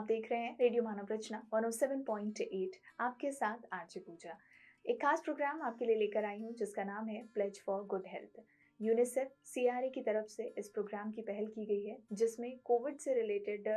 आप देख रहे हैं रेडियो मानव रचना 107.8। आपके साथ आरजे पूजा। एक खास प्रोग्राम आपके लिए लेकर आई हूँ जिसका नाम है pledge for good health. UNICEF CRA की तरफ से इस प्रोग्राम की पहल की गई है जिसमें कोविड से रिलेटेड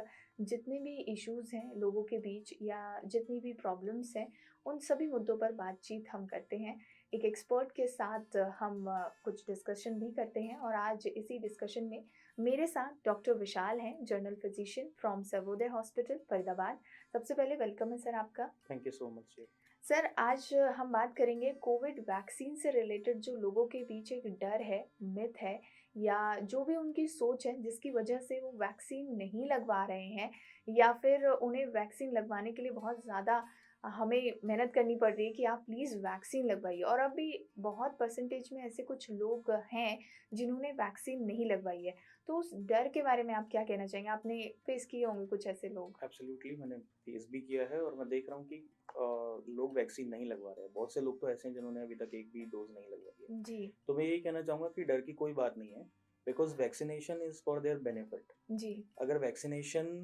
जितने भी इश्यूज़ हैं लोगों के बीच या जितनी भी प्रॉब्लम्स हैं उन सभी मुद्दों पर बातचीत हम करते हैं। एक एक्सपर्ट के साथ हम कुछ डिस्कशन भी करते हैं और आज इसी डिस्कशन में मेरे साथ डॉक्टर विशाल हैं, general physician from Sarvodaya hospital Faridabad. सबसे पहले वेलकम है सर आपका। Thank you so much. Sir आज हम बात करेंगे कोविड वैक्सीन से रिलेटेड जो लोगों के बीच एक डर है, मिथ है या जो भी उनकी सोच है जिसकी वजह से वो वैक्सीन नहीं लगवा रहे हैं या फिर उन्हें वैक्सीन लगवाने के लिए बहुत ज़्यादा हमें मेहनत करनी पड़ रही है कि आप प्लीज़ वैक्सीन लगवाइए। और अभी बहुत परसेंटेज में ऐसे कुछ लोग हैं जिन्होंने वैक्सीन नहीं लगवाई है। तो उस डर के बारे में आप क्या कहना चाहेंगे? आपने फेस किए होंगे कुछ ऐसे लोग। एब्सोल्युटली मैंने फेस भी किया है और मैं देख रहा हूँ कि लोग वैक्सीन नहीं लगवा रहे हैं। बहुत से लोग तो ऐसे हैं जिन्होंने अभी तक एक भी डोज नहीं लगवाई है। जी। तो मैं यही कहना चाहूँगा कि डर की कोई बात नहीं है, because vaccination is for their benefit. जी। अगर वैक्सीनेशन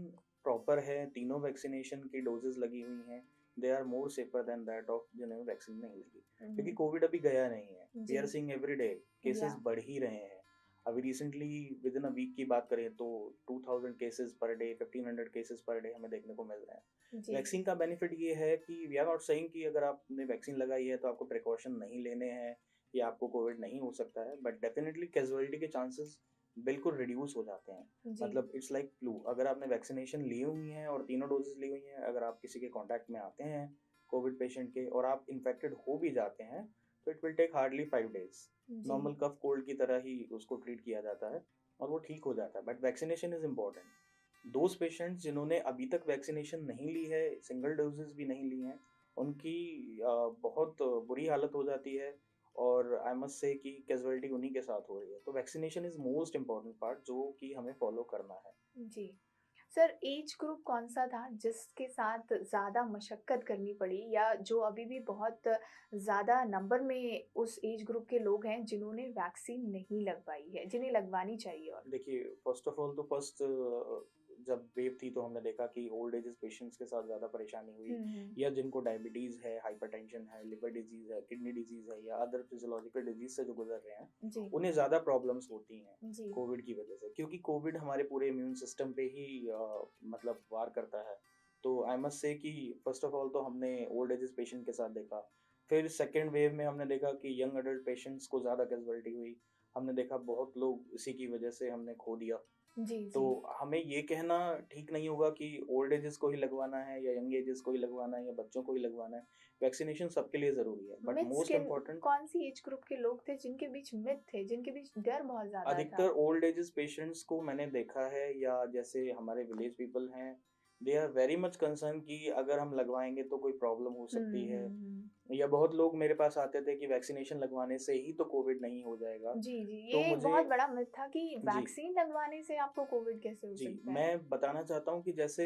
प्रॉपर है, तीनों वैक्सीनेशन की डोजेस लगी हुई हैं, they are more safer than that of जिन्हें वैक्सीन नहीं लगी। क्योंकि कोविड अभी गया नहीं है, वी जी। आर सीइंग एवरी डे या केसेस बढ़ ही रहे हैं। अभी recently within a week की बात करें तो 2000 cases per day, 1500 cases per day हमें देखने को मिल रहे हैं। जी। वैक्सीन का बेनिफिट ये है कि वी आर नॉट सेइंग कि अगर आपने वैक्सीन लगाई है तो आपको प्रिकॉशन नहीं लेने हैं या आपको कोविड नहीं हो सकता है, बट डेफिनेटली कैजुअलिटी के चांसेस बिल्कुल रिड्यूस हो जाते हैं। जी। मतलब इट्स लाइक फ्लू। अगर आपने वैक्सीनेशन ली हुई है और तीनों डोजेस ली हुई हैं, अगर आप किसी के कांटेक्ट में आते हैं कोविड पेशेंट के और आप इन्फेक्टेड हो भी जाते हैं, तो it will take hardly 5 days। जी। नॉर्मल कफ कोल्ड की तरह ही उसको ट्रीट किया जाता है और वो ठीक हो जाता है। But vaccination is important. Those patients जिन्होंने अभी तक वैक्सीनेशन नहीं ली है, सिंगल डोजेस भी नहीं ली हैं, उनकी बहुत बुरी हालत हो जाती है और आई मस्ट से कि कैजुअलिटी उन्हीं के साथ हो रही है। तो vaccination is most important part जो कि हमें फॉलो करना है। जी। सर एज ग्रुप कौन-सा था जिसके साथ ज़्यादा मशक्कत करनी पड़ी या जो अभी भी बहुत ज़्यादा नंबर में उस एज ग्रुप के लोग हैं जिन्होंने वैक्सीन नहीं लगवाई है, जिन्हें लगवानी चाहिए और? देखिए, फर्स्ट ऑफ ऑल तो फर्स्ट जब वेव थी तो हमने देखा कि ओल्ड एजेस पेशेंट्स के साथ ज़्यादा परेशानी हुई, हुँ, हुँ। या जिनको डायबिटीज़ है, हाइपरटेंशन है, लिवर डिजीज़ है, किडनी डिजीज़ है या अदर फिजियोलॉजिकल डिजीज़ से जो गुजर रहे हैं, जी। उन्हें ज़्यादा प्रॉब्लम्स होती हैं जी। कोविड की वजह से। क्योंकि कोविड हमारे पूरे इम्यून सिस्टम पे ही मतलब वार करता है। तो आई मस्ट से कि फर्स्ट ऑफ ऑल तो हमने ओल्ड एजेस पेशेंट के साथ देखा। फिर सेकंड वेव में हमने देखा कि यंग एडल्ट पेशेंट्स को ज़्यादा कैजुअलिटी हुई। हमने देखा बहुत लोग इसी की वजह से हमने खो दिया। जी, तो जी। हमें ये कहना ठीक नहीं होगा कि ओल्ड एजेस को ही लगवाना है या यंग एजेस को ही लगवाना है या बच्चों को ही लगवाना है। वैक्सीनेशन सबके लिए ज़रूरी है, बट मिथ्स मोस्ट किन इम्पोर्टेंट कौन-सी एज ग्रुप के लोग थे जिनके बीच मिथ थे, जिनके बीच डर बहुत ज़्यादा अधिकतर था? ओल्ड एजेस पेशेंट्स को मैंने देखा है, या जैसे हमारे विलेज पीपल हैं, they are very much concern कि अगर हम लगवाएँगे तो कोई प्रॉब्लम हो हुँ, सकती है। हुँ, हुँ। या बहुत लोग मेरे पास आते थे कि वैक्सीनेशन लगवाने से ही तो कोविड नहीं हो जाएगा। जी, जी। तो ये एक मुझे बहुत बड़ा मिथ था कि जी। वैक्सीन लगवाने से आपको कोविड कैसे हो जी, सकता है? मैं बताना चाहता हूँ कि जैसे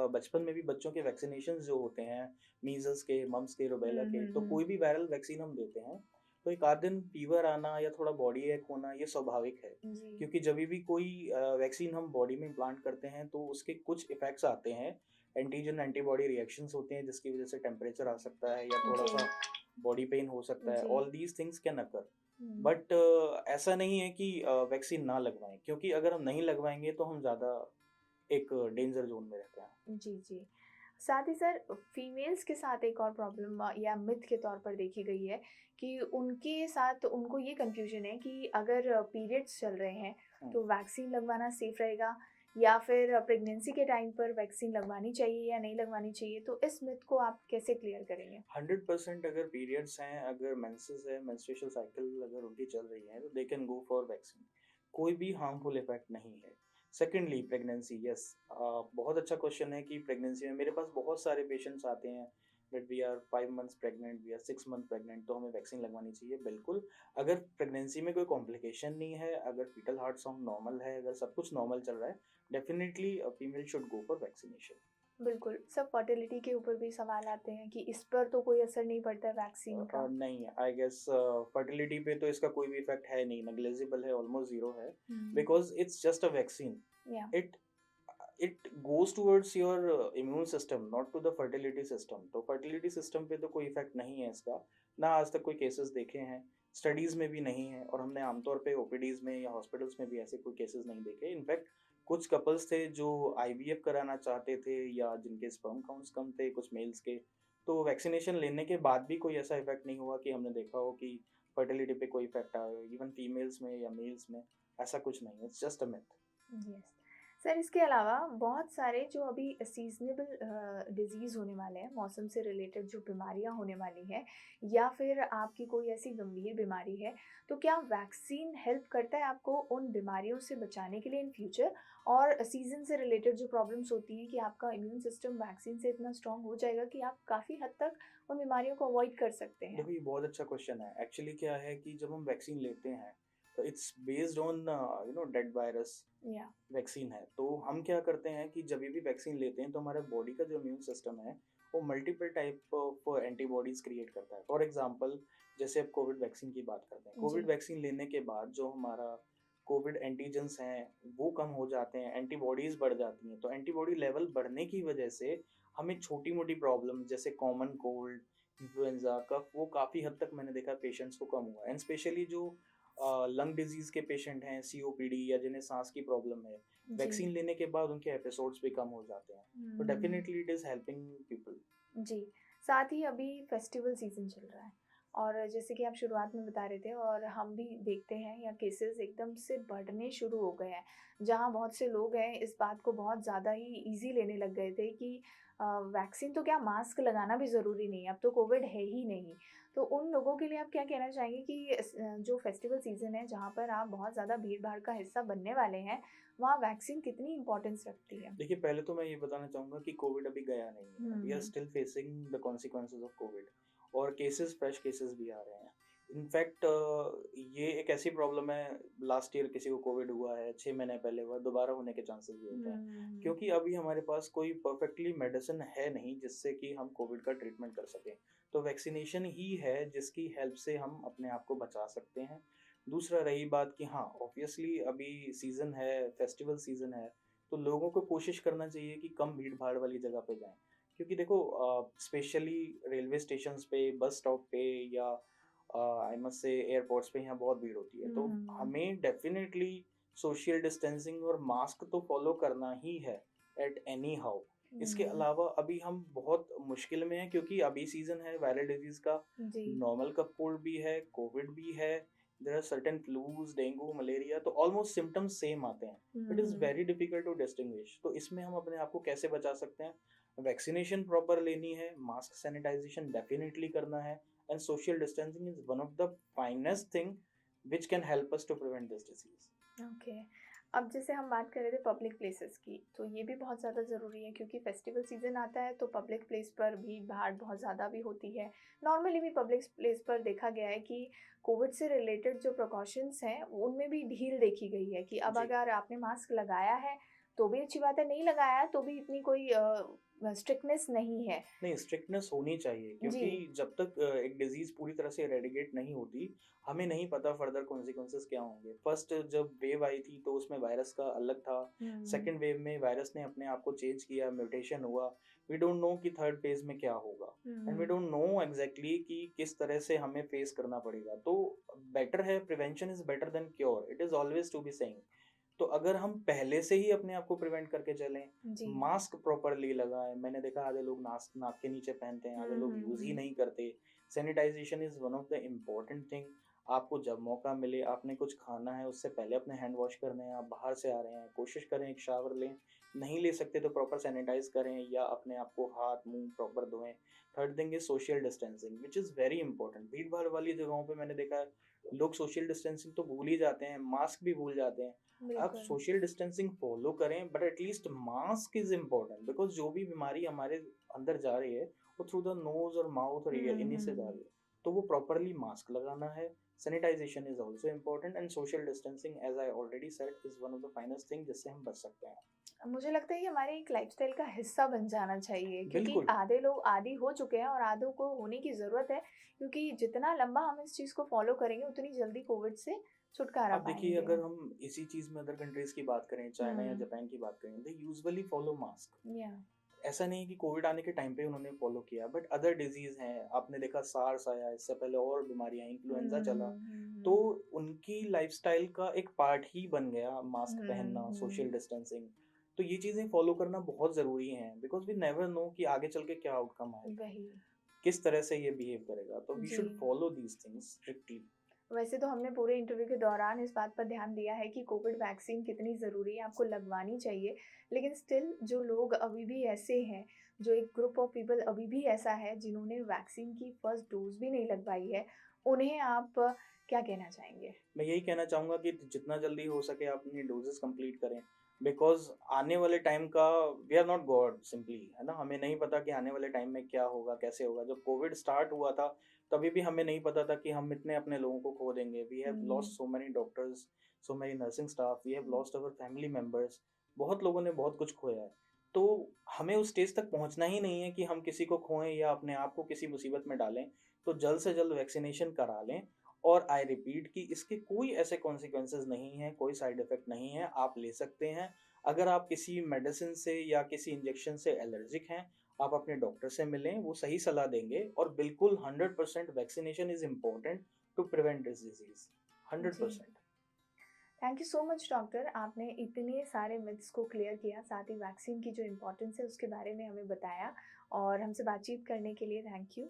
बचपन में भी बच्चों के वैक्सीनेशंस जो होते हैं, मीज़ल्स के, मम्प्स के, हुँ, रूबेला के, हुँ, तो हुँ। कोई भी वायरल वैक्सीन हम देते हैं, तो एक आध दिन फीवर आना या थोड़ा बॉडी एक होना ये स्वाभाविक है। जी। क्योंकि जभी भी कोई वैक्सीन हम बॉडी में इम्प्लांट करते हैं, तो उसके कुछ इफ़ेक्ट्स आते हैं, एंटीजन एंटीबॉडी रिएक्शंस होते हैं, जिसकी वजह से टेम्परेचर आ सकता है या जी। थोड़ा-सा बॉडी पेन हो सकता है। जी। All these things can occur. Hmm. But ऐसा नहीं है कि वैक्सीन ना लगवाएँ, क्योंकि अगर हम नहीं लगवाएँगे तो हम ज़्यादा एक डेंजर ज़ोन में रहते हैं। जी, जी। साथ ही सर फीमेल्स के साथ एक और प्रॉब्लम या मिथ के तौर पर देखी गई है कि उनके साथ उनको ये कन्फ्यूजन है कि अगर पीरियड्स चल रहे हैं हुँ, तो वैक्सीन लगवाना सेफ रहेगा या फिर प्रेगनेंसी के टाइम पर वैक्सीन लगवानी चाहिए या नहीं लगवानी चाहिए। तो इस मिथ को आप कैसे क्लियर करेंगे? 100% अगर पीरियड्स हैं, अगर मेंसेस है, मेंस्ट्रुअल साइकिल अगर उनकी चल रही है, तो they can go for vaccine. कोई भी हार्मफुल इफ़ेक्ट नहीं है। सेकंडली प्रेगनेंसी, यस, बहुत अच्छा क्वेश्चन है कि प्रेगनेंसी में मेरे पास बहुत सारे पेशेंट्स आते हैं that we are 5 months pregnant, we are 6 month pregnant, तो हमें वैक्सीन लगवानी चाहिए। बिल्कुल, अगर प्रेगनेंसी में कोई कॉम्प्लिकेशन नहीं है, अगर फीटल हार्ट साउंड नॉर्मल है, अगर सब कुछ नॉर्मल चल रहा है, definitely a female should go for vaccination. बिल्कुल, सब फर्टिलिटी के ऊपर भी सवाल आते हैं कि इस पर तो कोई असर नहीं पड़ता है वैक्सीन का। नहीं, आई गेस फर्टिलिटी पे तो इसका कोई भी इफ़ेक्ट है नहीं, नेग्लिजिबल है, ऑलमोस्ट ज़ीरो है, hmm. Because it's just a vaccine. या it it goes towards your immune system, not to the fertility system. तो फर्टिलिटी सिस्टम पे तो कोई इफेक्ट नहीं है इसका, ना आज तक कोई केसेस देखे हैं, स्टडीज में भी नहीं है, और हमने आमतौर पे ओपीडीज में या हॉस्पिटल्स में भी ऐसे कोई केसेस नहीं देखे। इनफैक्ट कुछ कपल्स थे जो आईवीएफ कराना चाहते थे या जिनके स्पर्म काउंट्स कम थे कुछ मेल्स के, तो वैक्सीनेशन लेने के बाद भी कोई ऐसा इफेक्ट नहीं हुआ कि हमने देखा हो कि फर्टिलिटी पे कोई इफेक्ट आया हो, इवन फीमेल्स में या मेल्स में ऐसा कुछ नहीं है, it's just a myth. Yes sir, इसके अलावा बहुत सारे जो अभी सीजनेबल डिजीज़ होने वाले हैं, मौसम से रिलेटेड जो बीमारियां होने वाली हैं, या फिर आपकी कोई ऐसी गंभीर बीमारी है, तो क्या वैक्सीन हेल्प करता है आपको उन बीमारियों से बचाने के लिए इन फ्यूचर? और सीजन से रिलेटेड जो प्रॉब्लम्स होती हैं कि आपका इम्यून सिस्टम वैक्सीन से इतना स्ट्रांग हो जाएगा कि आप काफ़ी हद तक उन बीमारियों को अवॉइड कर सकते हैं? देखो ये बहुत अच्छा क्वेश्चन है। एक्चुअली क्या है कि जब हम वैक्सीन लेते हैं तो it's based on dead virus या वैक्सीन है। तो हम क्या करते हैं कि जब भी वैक्सीन लेते हैं तो हमारे बॉडी का जो इम्यून सिस्टम है वो multiple type of antibodies create करता है। फॉर एग्जांपल जैसे अब कोविड वैक्सीन की बात करते हैं, जी। कोविड वैक्सीन लेने के बाद जो हमारा कोविड एंटीजेंस हैं वो कम हो जाते हैं, एंटीबॉडीज बढ़ जाती हैं। तो एंटीबॉडी लेवल बढ़ने की वजह से हमें छोटी मोटी प्रॉब्लम जैसे कॉमन कोल्ड, इन्फ्लुएंजा, कफ, वो काफ़ी हद तक मैंने देखा पेशेंट्स को कम हुआ। एंड स्पेशली जो लंग डिजीज के पेशेंट हैं, सीओपीडी या जिन्हें सांस की प्रॉब्लम है, जी। वैक्सीन लेने के बाद उनके एपिसोड्स भी कम हो जाते हैं। तो hmm. Definitely it is helping people. जी, साथ ही अभी फेस्टिवल सीज़न चल रहा है और जैसे कि आप शुरुआत में बता रहे थे और हम भी देखते हैं या केसेस एकदम से बढ़ने शुरू हो गए हैं, जहाँ बहुत से लोग हैं इस बात को बहुत ज़्यादा ही ईज़ी लेने लग गए थे कि वैक्सीन तो क्या, मास्क लगाना भी ज़रूरी नहीं है, अब तो कोविड है ही नहीं। तो उन लोगों के लिए आप क्या कहना चाहेंगे कि जो फेस्टिवल सीज़न है जहाँ पर आप बहुत ज़्यादा भीड़-भाड़ का हिस्सा बनने वाले हैं, वहाँ वैक्सीन कितनी इम्पोर्टेंस रखती है? देखिए पहले तो मैं ये बताना चाहूँगा कि कोविड अभी गया नहीं है, we are um, still facing the consequences of Covid, और केसेस, फ्रेश केसेस भी आ रहे हैं। इनफैक्ट ये एक ऐसी प्रॉब्लम है, लास्ट ईयर किसी को कोविड हुआ है, 6 महीने पहले हुआ, दोबारा होने के चांसेस भी होते हैं, हुँ, क्योंकि अभी हमारे पास कोई परफेक्टली मेडिसिन है नहीं जिससे कि हम कोविड का ट्रीटमेंट कर सकें। तो वैक्सीनेशन ही है जिसकी हेल्प से हम अपने आप को बचा सकते हैं। दूसरा रही बात कि हाँ, ऑब्वियसली अभी सीज़न है, फेस्टिवल सीज़न है, तो लोगों को कोशिश करना चाहिए कि कम भीड़-भाड़ वाली जगह पे जाएँ। क्योंकि देखो स्पेशली रेलवे स्टेशंस पे, बस स्टॉप पे या आई मस्ट से एयरपोर्ट्स पे यहाँ बहुत भीड़ होती है। तो हुँ, हमें डेफ़िनेटली सोशल डिस्टेंसिंग और मास्क तो फ़ॉलो करना ही है एट एनी हाउ। इसके हुँ, अलावा अभी हम बहुत मुश्किल में हैं क्योंकि अभी सीज़न है वायरल डिज़ीज़ का, जी। नॉर्मल कफ कोल्ड भी है, कोविड भी है, there are certain flus, dengue, malaria, तो ऑलमोस्ट सिम्पटम्स सेम आते हैं। It is hmm, very difficult to distinguish. तो इसमें हम अपने आप को कैसे बचा सकते हैं? वैक्सीनेशन प्रॉपर लेनी है, मास्क सैनिटाइजेशन डेफिनेटली करना है, and social distancing is one of the finest thing which can help us to prevent this disease. Okay. अब जैसे हम बात कर रहे थे पब्लिक प्लेसेस की, तो ये भी बहुत ज़्यादा ज़रूरी है क्योंकि फेस्टिवल सीज़न आता है तो पब्लिक प्लेस पर भीड़-भाड़ बहुत ज़्यादा भी होती है। नॉर्मली भी पब्लिक प्लेस पर देखा गया है कि कोविड से रिलेटेड जो प्रिकॉशंस हैं, उनमें भी ढील देखी गई है कि अब जी। अगर आपने मास्क लगाया है, तो भी अच्छी बात है, नहीं लगाया है, तो भी इतनी कोई स्ट्रिक्टनेस नहीं है। नहीं, स्ट्रिक्टनेस होनी चाहिए जी। क्योंकि जब तक एक डिजीज़ पूरी तरह से इरेडिकेट नहीं होती, हमें नहीं पता फर्दर कॉन्सिक्वेंसेस क्या होंगे। फर्स्ट जब वेव आई थी तो उसमें वायरस का अलग था, हुँ, सेकंड वेव में वायरस ने अपने आप को चेंज किया, म्यूटेशन हुआ। वी डोंट नो कि थर्ड फेज़ में क्या होगा, and we um, don't know exactly कि किस तरह से हमें फेस करना पड़ेगा। तो बेटर है, prevention is better than cure, it is always to be saying. तो अगर हम पहले से ही अपने आप को प्रिवेंट करके चलें, जी। मास्क प्रॉपरली लगाएँ, मैंने देखा आधे लोग नाक नाक के नीचे पहनते हैं, आधे हुँ, लोग हुँ, यूज़ ही हुँ। नहीं करते। Sanitisation is one of the important thing. आपको जब मौका मिले, आपने कुछ खाना है, उससे पहले अपने हैंड वॉश करने हैं, आप बाहर से आ रहे हैं, कोशिश करें एक शावर लें, नहीं ले सकते तो प्रॉपर सैनिटाइज़ करें या अपने आप को हाथ, मुँह प्रॉपर धोएँ। Third thing is social distancing which is very important. भीड़-भाड़ वाली जगहों पे मैंने देखा है, लोग सोशल डिस्टेंसिंग तो भूल ही जाते हैं, मास्क भी भूल जाते हैं। आप बिल्कुल। सोशल डिस्टेंसिंग फॉलो करें but at least mask is important, because जो भी बीमारी हमारे अंदर जा रही है वो थ्रू द नोज और माउथ और ईयर हुँ, इन्हीं से जा हुँ। रही है। तो वो प्रॉपरली मास्क लगाना है। Sanitisation is also important, and social distancing as I already said is one of the finest thing जिससे हम बच सकते हैं। मुझे लगता है ये हमारे एक लाइफ़स्टाइल का हिस्सा बन जाना चाहिए क्योंकि बिल्कुल। आधे लोग आदी हो चुके हैं और आधों को होने की ज़रूरत है क्योंकि जितना लंबा हम इस चीज़ को फ़ॉलो करेंगे उतनी जल्दी कोविड से छुटकारा अब देखिए, पाएंगे। अगर हम इसी चीज़ में अदर कंट्रीज़ की बात करें, चाइना या हम्म। जापान की बात करें, दे यूजुअली फॉलो मास्क। या। ऐसा नहीं है कि कोविड आने के टाइम पे उन्होंने फॉलो किया, बट अदर डिजीज़ हैं, आपने देखा सार्स आया, इससे पहले और बीमारियाँ, इन्फ्लुएंज़ा चला, तो हम्म। उनकी लाइफ़स्टाइल का एक पार्ट ही बन गया मास्क पहनना, सोशल हम्म। डिस्टेंसिंग। तो ये चीज़ें फॉलो करना बहुत ज़रूरी हैं, बिकॉज़ वी नेवर नो कि आगे चल के क्या आउटकम आएगा, वही। किस तरह से ये बिहेव करेगा, तो we ji. Should follow these things strictly. वैसे तो हमने पूरे इंटरव्यू के दौरान इस बात पर ध्यान दिया है कि कोविड वैक्सीन कितनी ज़रूरी है, आपको लगवानी चाहिए। लेकिन स्टिल जो लोग अभी भी ऐसे हैं, जो एक ग्रुप ऑफ पीपल अभी भी ऐसा है जिन्होंने वैक्सीन की फर्स्ट डोज़ भी नहीं लगवाई है, उन्हें आप क्या कहना चाहेंगे? मैं यही कहना चाहूँगा कि जितना जल्दी हो सके आप अपनी डोजेस कंप्लीट करें, बिकॉज़ आने वाले टाइम का, we are not God simply, है ना? हमें नहीं पता कि आने वाले टाइम में क्या होगा, कैसे होगा। जब कोविड स्टार्ट हुआ था, तभी भी हमें नहीं पता था कि हम इतने अपने लोगों को खो देंगे। We have um, lost so many doctors, so many nursing staff, we have lost our family members. बहुत लोगों ने बहुत कुछ खोया है। तो हमें उस स्टेज तक पहुँचना ही नहीं है कि हम किसी को खोएँ या अपने आप को किसी मुसीबत में डालें। तो जल्द से जल्द वैक्सीनेशन करा लें, और आई रिपीट कि इसके कोई ऐसे कॉन्सिक्वेंसेस नहीं हैं, कोई साइड इफ़ेक्ट नहीं है, आप ले सकते हैं। अगर आप किसी मेडिसिन से या किसी इंजेक्शन से एलर्जिक हैं, आप अपने डॉक्टर से मिलें, वो सही सलाह देंगे, और बिल्कुल 100% vaccination is important to prevent this disease, जी। 100%। Thank you so much doctor, आपने इतने सारे मिथ्स को क्लियर किया, साथ ही वैक्सीन की जो इम्पोर्टेंस है उसके बारे में हमें बताया, और हमसे बातचीत करने के लिए थैंक यू।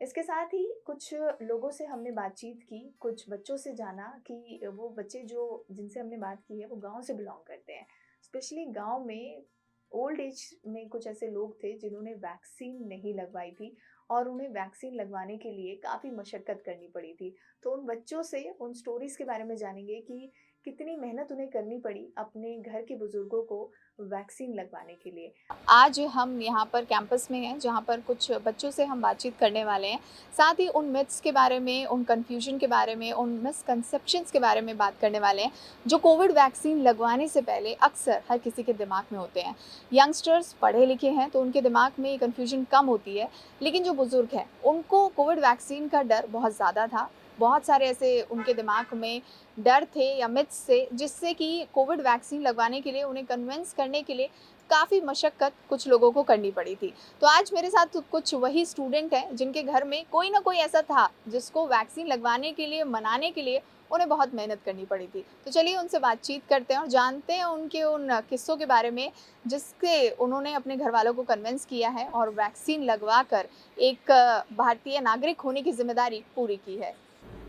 इसके साथ ही कुछ लोगों से हमने बातचीत की, कुछ बच्चों से जाना कि वो बच्चे जो जिनसे हमने बात की है वो गाँव से बिलॉन्ग करते हैं। स्पेशली गाँव में ओल्ड एज में कुछ ऐसे लोग थे जिन्होंने वैक्सीन नहीं लगवाई थी, और उन्हें वैक्सीन लगवाने के लिए काफ़ी मशक्कत करनी पड़ी थी। तो उन बच्चों से उन स्टोरीज़ के बारे में जानेंगे कि कितनी मेहनत उन्हें करनी पड़ी अपने घर के बुज़ुर्गों को वैक्सीन लगवाने के लिए। आज हम यहाँ पर कैंपस में हैं, जहाँ पर कुछ बच्चों से हम बातचीत करने वाले हैं। साथ ही उन मिथ्स के बारे में, उन कन्फ्यूजन के बारे में, उन मिसकंसेप्शंस के बारे में बात करने वाले हैं, जो कोविड वैक्सीन लगवाने से पहले अक्सर हर किसी के दिमाग में होते हैं। यंगस्टर्स पढ़े लिखे हैं तो उनके दिमाग में ये कन्फ्यूजन कम होती है, लेकिन जो बुज़ुर्ग हैं, उनको कोविड वैक्सीन का डर बहुत ज़्यादा था। बहुत सारे ऐसे उनके दिमाग में डर थे या मिथ्स थे, जिससे कि कोविड वैक्सीन लगवाने के लिए उन्हें कन्विंस करने के लिए काफ़ी मशक्कत कुछ लोगों को करनी पड़ी थी। तो आज मेरे साथ कुछ वही स्टूडेंट हैं जिनके घर में कोई ना कोई ऐसा था जिसको वैक्सीन लगवाने के लिए, मनाने के लिए उन्हें बहुत मेहनत करनी पड़ी थी। तो चलिए उनसे बातचीत करते हैं और जानते हैं उनके उन किस्सों के बारे में, जिससे उन्होंने अपने घर वालों को कन्विंस किया है और वैक्सीन लगवा कर एक भारतीय नागरिक होने की ज़िम्मेदारी पूरी की है।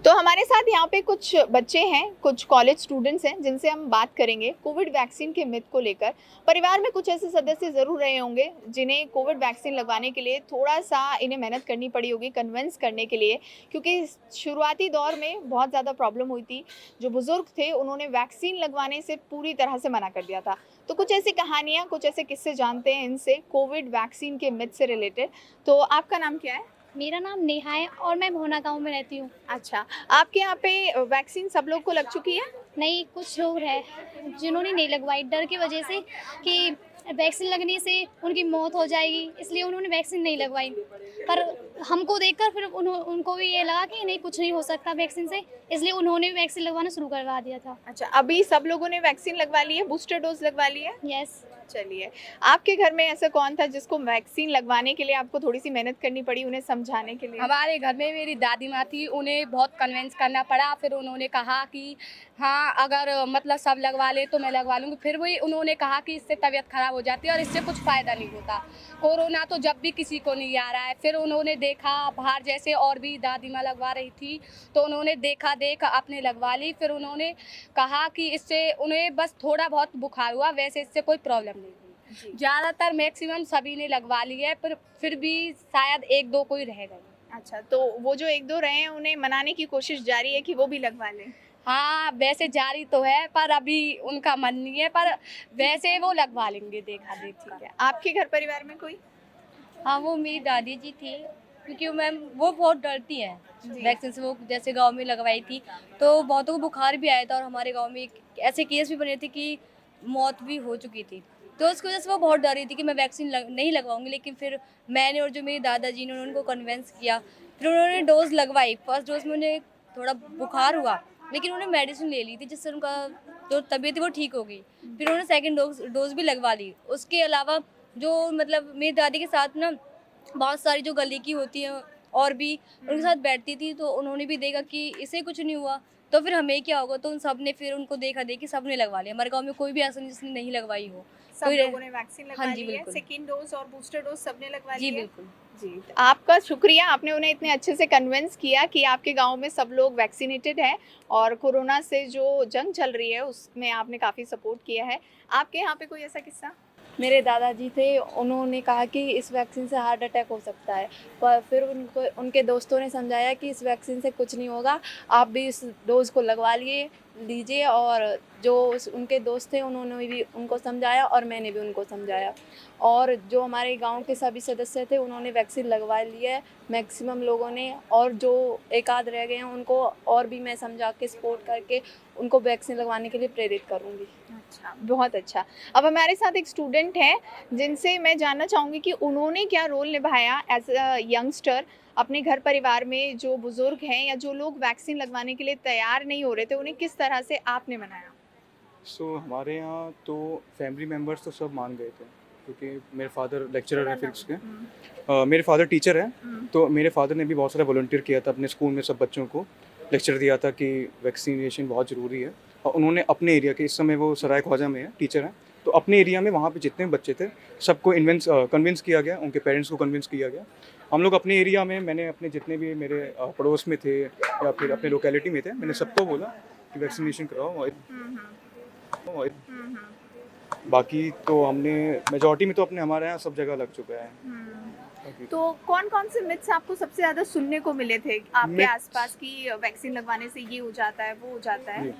तो हमारे साथ यहाँ पे कुछ बच्चे हैं, कुछ कॉलेज स्टूडेंट्स हैं, जिनसे हम बात करेंगे कोविड वैक्सीन के मिथ को लेकर। परिवार में कुछ ऐसे सदस्य ज़रूर रहे होंगे जिन्हें कोविड वैक्सीन लगवाने के लिए थोड़ा-सा इन्हें मेहनत करनी पड़ी होगी कन्विंस करने के लिए, क्योंकि शुरुआती दौर में बहुत ज़्यादा प्रॉब्लम हुई थी। जो बुज़ुर्ग थे उन्होंने वैक्सीन लगवाने से पूरी तरह से मना कर दिया था। तो कुछ ऐसी कहानियाँ, कुछ ऐसे किस्से जानते हैं इनसे कोविड वैक्सीन के मिथ से रिलेटेड। तो आपका नाम क्या है? मेरा नाम नेहा है और मैं मोहना गाँव में रहती हूँ। अच्छा, आपके यहाँ पे वैक्सीन सब लोग को लग चुकी है? नहीं, कुछ लोग हैं जिन्होंने नहीं लगवाई डर की वजह से कि वैक्सीन लगने से उनकी मौत हो जाएगी, इसलिए उन्होंने वैक्सीन नहीं लगवाई। पर हमको देखकर फिर उनको भी ये लगा कि नहीं, कुछ नहीं हो सकता वैक्सीन से, इसलिए उन्होंने भी वैक्सीन लगवाना शुरू करवा दिया था। अच्छा, अभी सब लोगों ने वैक्सीन लगवा ली है, बूस्टर डोज लगवा ली है? यस। चलिए, आपके घर में ऐसा कौन था जिसको वैक्सीन लगवाने के लिए आपको थोड़ी-सी मेहनत करनी पड़ी उन्हें समझाने के लिए? हमारे घर में मेरी दादी माँ थी, उन्हें बहुत कन्विंस करना पड़ा। फिर उन्होंने कहा कि हाँ, अगर मतलब सब लगवा ले तो मैं लगवा लूँगी। फिर भी उन्होंने कहा कि इससे तबीयत ख़राब हो जाती है और इससे कुछ फ़ायदा नहीं होता। कोरोना तो जब भी किसी को नहीं आ रहा है। फिर उन्होंने देखा बाहर जैसे और भी दादी माँ लगवा रही थी, तो उन्होंने देखा अपने लगवा ली। फिर उन्होंने कहा कि इससे उन्हें बस थोड़ा बहुत बुखार हुआ, वैसे इससे कोई प्रॉब्लम नहीं हुई। ज़्यादातर मैक्सिमम सभी ने लगवा ली है, पर फिर भी शायद 1-2 कोई रह गए। अच्छा, तो वो जो 1-2 रहे हैं उन्हें मनाने की कोशिश जारी है कि वो भी लगवा लें? हाँ, वैसे जारी तो है, पर अभी उनका मन नहीं है, पर वैसे वो लगवा लेंगे देखा-देखी। ठीक है, आपके घर परिवार में कोई? हाँ, वो मेरी दादी जी थी, क्योंकि मैम वो बहुत डरती हैं वैक्सीन से। वो जैसे गांव में लगवाई थी तो बहुतों को बुखार भी आया था, और हमारे गांव में ऐसे केस भी बने थे कि मौत भी हो चुकी थी। तो उसकी वजह से वो बहुत डर रही थी कि मैं वैक्सीन नहीं लगवाऊंगी। लेकिन फिर मैंने और जो मेरी दादाजी ने उनको कन्विंस किया, फिर उन्होंने डोज लगवाई। फर्स्ट डोज में उन्हें थोड़ा बुखार हुआ, लेकिन उन्होंने मेडिसिन ले ली थी जिससे उनका जो तबीयत थी वो ठीक हो गई। फिर उन्होंने सेकंड डोज भी लगवा ली। उसके अलावा जो मतलब मेरी दादी के साथ ना बहुत सारी जो गली की होती हैं और भी उनके साथ बैठती थी, तो उन्होंने भी देखा कि इसे कुछ नहीं हुआ तो फिर हमें क्या होगा, तो उन सब ने फिर उनको देखा देखी सबने लगवा लिया। हमारे गाँव में कोई भी ऐसा नहीं जिसने नहीं लगवाई हो। सब कोई लोगों ने वैक्सीन लगवा हाँ जी, ली है, बिल्कुल। सेकंड डोज और बूस्टर डोज सबने लगवा जी ली है। बिल्कुल। जी, आपका शुक्रिया, आपने उन्हें इतने अच्छे से कन्विंस किया कि आपके गांव में सब लोग वैक्सीनेटेड हैं और कोरोना से जो जंग चल रही है उसमें आपने काफ़ी सपोर्ट किया है। आपके यहाँ पे कोई ऐसा किस्सा? मेरे दादाजी थे, उन्होंने कहा कि इस वैक्सीन से हार्ट अटैक हो सकता है, पर फिर उनको उनके दोस्तों ने समझाया कि इस वैक्सीन से कुछ नहीं होगा, आप भी इस डोज़ को लगवा लीजिए। और जो उनके दोस्त थे उन्होंने भी उनको समझाया और मैंने भी उनको समझाया। और जो हमारे गांव के सभी सदस्य थे उन्होंने वैक्सीन लगवा ली है मैक्सिमम लोगों ने, और जो एक आध रह गए हैं उनको और भी मैं समझा के सपोर्ट करके उनको वैक्सीन लगवाने के लिए प्रेरित करूँगी। अच्छा, बहुत अच्छा। अब हमारे साथ एक स्टूडेंट है जिनसे मैं जानना चाहूँगी कि उन्होंने क्या रोल निभाया एज अ यंगस्टर अपने घर परिवार में, जो बुजुर्ग हैं या जो लोग वैक्सीन लगवाने के लिए तैयार नहीं हो रहे थे उन्हें किस तरह से आपने मनाया? हमारे यहाँ तो फैमिली मेम्बर्स तो सब मान गए थे, क्योंकि मेरे फादर लेक्चरर हैं फिजिक्स के। मेरे फादर टीचर हैं, तो मेरे फादर ने भी बहुत सारा वॉलंटियर किया था अपने स्कूल में, सब बच्चों को लेक्चर दिया था कि वैक्सीनेशन बहुत ज़रूरी है। और उन्होंने अपने एरिया के, इस समय वो सराय ख्वाजा में है, टीचर हैं, तो अपने एरिया में वहाँ पे जितने बच्चे थे सबको कन्विंस किया गया, उनके पेरेंट्स को कन्विंस किया गया। हम लोग अपने एरिया में, मैंने अपने जितने भी मेरे पड़ोस में थे या फिर अपने लोकेलिटी में थे, मैंने सबको बोला कि वैक्सीनेशन कराओ। और बाकी तो हमने मेजॉरिटी में तो अपने हमारे यहाँ सब जगह लग चुका है। बाकी तो कौन कौन से मिथ्स आपको सबसे ज़्यादा सुनने को मिले थे आपके Myths- आसपास की वैक्सीन लगवाने से ये हो जाता है, वो हो जाता है?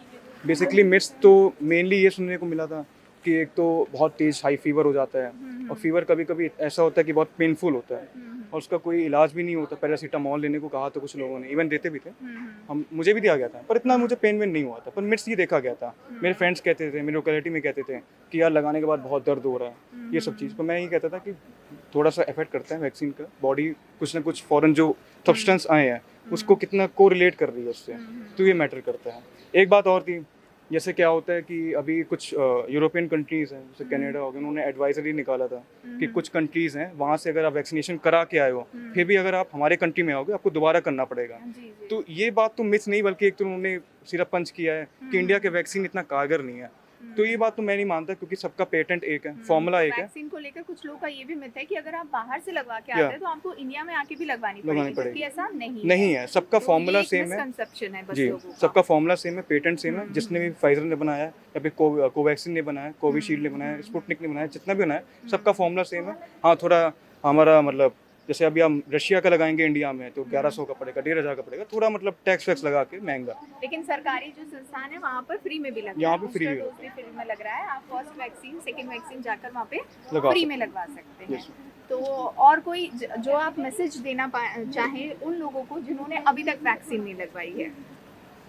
बेसिकली मिथ्स तो मेनली ये सुनने को मिला था कि एक तो बहुत तेज़ हाई फीवर हो जाता है, और फीवर कभी कभी ऐसा होता है कि बहुत पेनफुल होता है और उसका कोई इलाज भी नहीं होता। पैरासीटामॉल लेने को कहा तो कुछ लोगों ने, इवन देते भी थे, मुझे भी दिया गया था, पर इतना मुझे पेन वेन नहीं हुआ था। पर मिर्च ये देखा गया था, मेरे फ्रेंड्स कहते थे, मेरी लोकेलिटी में कहते थे कि यार लगाने के बाद बहुत दर्द हो रहा है, ये सब चीज़। पर मैं ये कहता था कि थोड़ा सा इफेक्ट करता है वैक्सीन का, बॉडी कुछ ना कुछ फॉरेन जो सब्सटेंस आए हैं उसको कितना को रिलेट कर रही है उससे, तो ये मैटर करता है। एक बात और थी, जैसे क्या होता है कि अभी कुछ यूरोपियन कंट्रीज़ हैं, जैसे कनाडा हो गया, उन्होंने एडवाइजरी निकाला था कि कुछ कंट्रीज़ हैं वहाँ से अगर आप वैक्सीनेशन करा के आए हो फिर भी अगर आप हमारे कंट्री में आओगे आपको दोबारा करना पड़ेगा। तो ये बात तो मिस नहीं, बल्कि एक तो उन्होंने सिर्फ पंच किया है कि इंडिया के वैक्सीन इतना कारगर नहीं है। तो ये बात तो मैं नहीं मानता, क्योंकि सबका पेटेंट एक है, फॉर्मूला एक है। वैक्सीन को लेकर कुछ लोग का ये भी मिथ है कि अगर आप बाहर से लगवा के आते हैं तो आपको इंडिया में आके भी लगवानी पड़ेगी, जबकि ऐसा नहीं है, सबका तो फॉर्मूला ये एक सेम है misconception है बस जी, लोगों का। सबका फॉर्मूला सेम है, पेटेंट सेम है। जिसने भी फाइजर ने बनाया है या फिर कोवैक्सीन ने बनाया है, कोविशील्ड ने बनाया है, स्पुतनिक ने बनाया है, जितना भी बनाया सबका फॉर्मूला सेम है। हाँ, थोड़ा हमारा मतलब जैसे अभी हम रशिया का लगाएंगे इंडिया में तो 1100 का पड़ेगा, 1500 का पड़ेगा, थोड़ा मतलब टैक्स वैक्स लगा के महंगा। लेकिन सरकारी जो संस्थान है वहाँ पर फ्री में भी लग रहा है, यहाँ पे booster free dose भी फ्री में लग रहा है। आप फर्स्ट वैक्सीन, सेकंड वैक्सीन जाकर वहाँ पे लगा फ्री सकते में लगवा सकते हैं। Yes. तो और कोई जो आप मैसेज देना चाहें उन लोगों को जिन्होंने अभी तक वैक्सीन नहीं लगवाई है?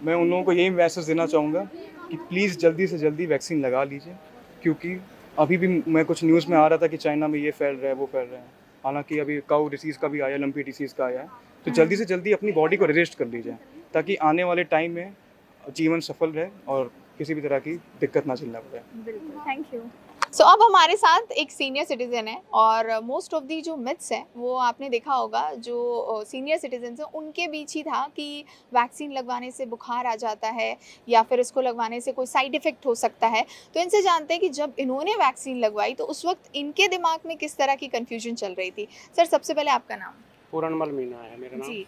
मैं उन लोगों को यही मैसेज देना चाहूँगा कि प्लीज़ जल्दी से जल्दी वैक्सीन लगा लीजिए, क्योंकि अभी भी मैं कुछ न्यूज़ में आ रहा था कि चाइना में ये फैल रहा है, वो फैल रहा है। हालांकि अभी काउ डिसीज़ का भी आया, लंपी डिसीज़ का आया है। तो जल्दी से जल्दी अपनी बॉडी को रेजिस्ट कर लीजिए, ताकि आने वाले टाइम में जीवन सफल रहे और किसी भी तरह की दिक्कत ना झेलना पड़े। बिल्कुल, थैंक यू। सो अब हमारे साथ एक सीनियर सिटीज़न है और मोस्ट ऑफ दी जो मिथ्स हैं वो आपने देखा होगा, जो सीनियर सिटीजन्स हैं उनके बीच ही था कि वैक्सीन लगवाने से बुखार आ जाता है या फिर इसको लगवाने से कोई साइड इफ़ेक्ट हो सकता है। तो इनसे जानते हैं कि जब इन्होंने वैक्सीन लगवाई तो उस वक्त इनके दिमाग में किस तरह की कन्फ्यूजन चल रही थी। सर, सबसे पहले आपका नाम? पूरनमल मीना है मेरा नाम। जी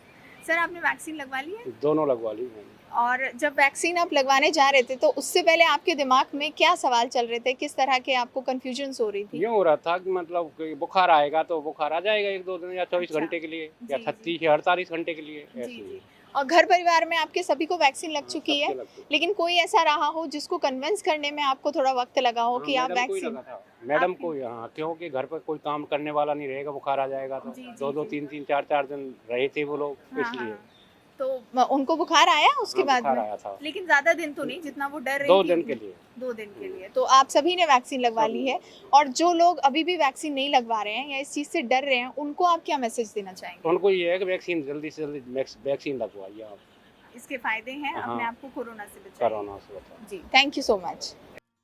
सर, आपने वैक्सीन लगवा ली है? दोनों लगवा ली मैंने। और जब वैक्सीन आप लगवाने जा रहे थे तो उससे पहले आपके दिमाग में क्या सवाल चल रहे थे, किस तरह के आपको कन्फ्यूजन्स हो रही थी? ये हो रहा था कि मतलब कि बुखार आएगा तो बुखार आ जाएगा 1-2 दिन या 24 अच्छा। घंटे के लिए या जी, 36 या 48 घंटे के लिए, ऐसे जी ही। जी। और घर परिवार में आपके सभी को वैक्सीन लग चुकी है, सबके लगते हैं। लेकिन कोई ऐसा रहा हो जिसको कन्विंस करने में आपको थोड़ा वक्त लगा हो कि आप मैडम को ही वैक्सीन? लगा था। मैडम आपकी- को ही, हाँ, क्योंकि घर पर कोई काम करने वाला नहीं रहेगा, बुखार आ जाएगा तो जी, जी, 2-2, जी। 3-3, 4-4 दिन रहे थे वो लोग, हाँ, इसलिए। हाँ। तो उनको बुखार आया उसके हाँ, बाद बुखार में? आया था लेकिन ज्यादा दिन तो नहीं जितना वो डर रही 2 थी। दिन के लिए। 2 दिन के लिए। तो आप सभी ने वैक्सीन लगवा ली है, और जो लोग अभी भी वैक्सीन नहीं लगवा रहे हैं या इस चीज़ से डर रहे हैं उनको आप क्या मैसेज देना चाहेंगे? उनको ये है कि वैक्सीन जल्दी से जल्दी वैक्सीन लगवाइए आप। इसके फायदे हैं, हाँ। अपने आप को कोरोना से बचाएं। कोरोना से बचाओ। जी, थैंक यू सो मच।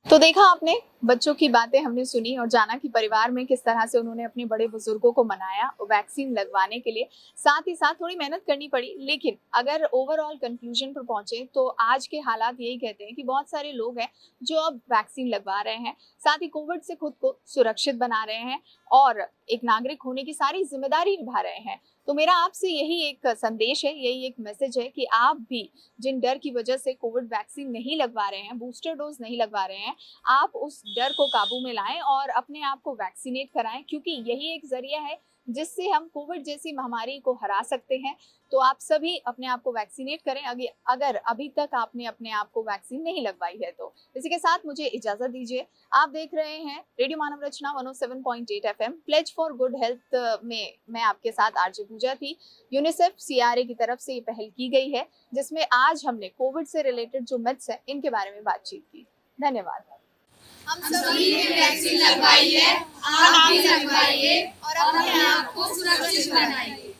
तो देखा आपने, बच्चों की बातें हमने सुनी और जाना कि परिवार में किस तरह से उन्होंने अपने बड़े बुजुर्गों को मनाया वैक्सीन लगवाने के लिए। साथ ही साथ थोड़ी मेहनत करनी पड़ी, लेकिन अगर ओवरऑल कंक्लूजन पर पहुंचे तो आज के हालात यही कहते हैं कि बहुत सारे लोग हैं जो अब वैक्सीन लगवा रहे हैं, साथ ही कोविड से खुद को सुरक्षित बना रहे हैं और एक नागरिक होने की सारी जिम्मेदारी निभा रहे हैं। तो मेरा आपसे यही एक संदेश है, यही एक मैसेज है कि आप भी जिन डर की वजह से कोविड वैक्सीन नहीं लगवा रहे हैं, बूस्टर डोज नहीं लगवा रहे हैं, आप उस डर को काबू में लाएं और अपने आप को वैक्सीनेट कराएं, क्योंकि यही एक जरिया है जिससे हम कोविड जैसी महामारी को हरा सकते हैं। तो आप सभी अपने आप को वैक्सीनेट करें अगर अभी तक आपने अपने आप को वैक्सीन नहीं लगवाई है तो। इसी के साथ मुझे इजाजत दीजिए। आप देख रहे हैं radio Manav Rachna 107.8 FM pledge for good health में मैं आपके साथ आरजे पूजा थी। यूनिसेफ CRA की तरफ से ये पहल की गई है, जिसमें आज हमने कोविड से रिलेटेड जो मिथ्स है इनके बारे में बातचीत की। धन्यवाद। हम सभी ने वैक्सीन लगवाई है, आप भी लगवाइए और अपने आप को सुरक्षित बनाइए।